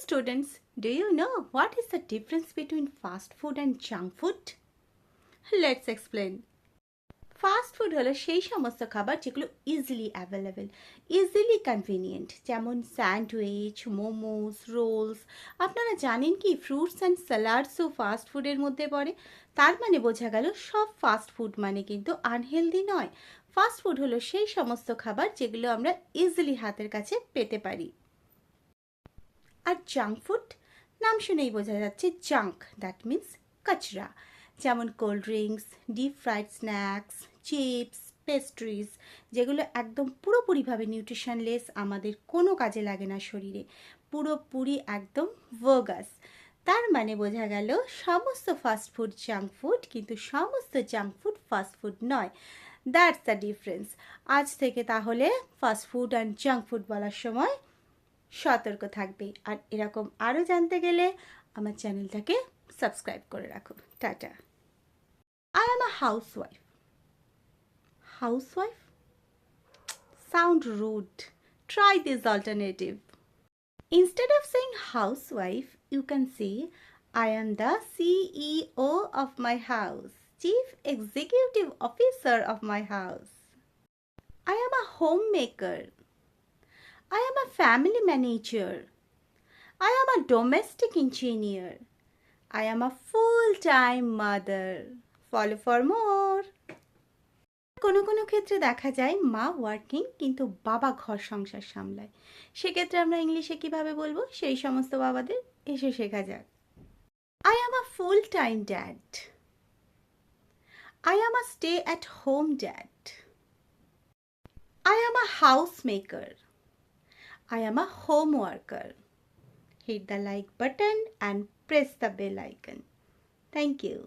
students, do you know what is the difference between fast food and junk food? Let's explain. Fast food হলো সেই সমস্ত খাবার যেগুলো easily available, easily convenient, যেমন sandwich, momos, Rolle's. আপনারা জানেন কি ফ্রুটস অ্যান্ড স্যালাডসও ফাস্ট ফুডের মধ্যে পড়ে? তার মানে বোঝা গেল সব ফাস্ট ফুড মানে কিন্তু আনহেলদি নয়। ফাস্ট ফুড হলো সেই সমস্ত খাবার যেগুলো আমরা ইজিলি হাতের কাছে পেতে পারি। আর জাঙ্ক ফুড, নাম শুনেই বোঝা যাচ্ছে জাঙ্ক, দ্যাট মিন্স কাচরা, যেমন cold drinks, deep fried snacks, chips, pastries, যেগুলো একদম পুরোপুরিভাবে নিউট্রিশনলেস, আমাদের কোনো কাজে লাগে না শরীরে, পুরোপুরি একদম ভার্গাস। তার মানে বোঝা গেল সমস্ত ফাস্ট ফুড জাঙ্ক ফুড, কিন্তু সমস্ত জাঙ্ক ফুড ফাস্ট ফুড নয়। That's the difference. আজ থেকে তাহলে fast food and junk food বলার সময় সতর্ক থাকবে। আর এরকম আরও জানতে গেলে আমার চ্যানেলটাকে সাবস্ক্রাইব করে রাখো। Tata. I am a housewife. Housewife? Sound rude. Try this alternative. Instead of saying housewife, you can say I am the CEO of my house, Chief Executive Officer of my house. I am a homemaker. I am a family manager. I am a domestic engineer. I am a full-time mother. Follow for more. কোনো কোনো ক্ষেত্রে দেখা যায় মা working কিন্তু বাবা ঘর সংসার সামলায়, সেক্ষেত্রে আমরা ইংলিশে কিভাবে বলবো সেই সমস্ত বাবাদের এসে শেখা যাক। I am a full-time dad. I am a stay-at-home dad. I am a housemaker. I am a home worker. Hit the like button and press the bell icon. Thank you.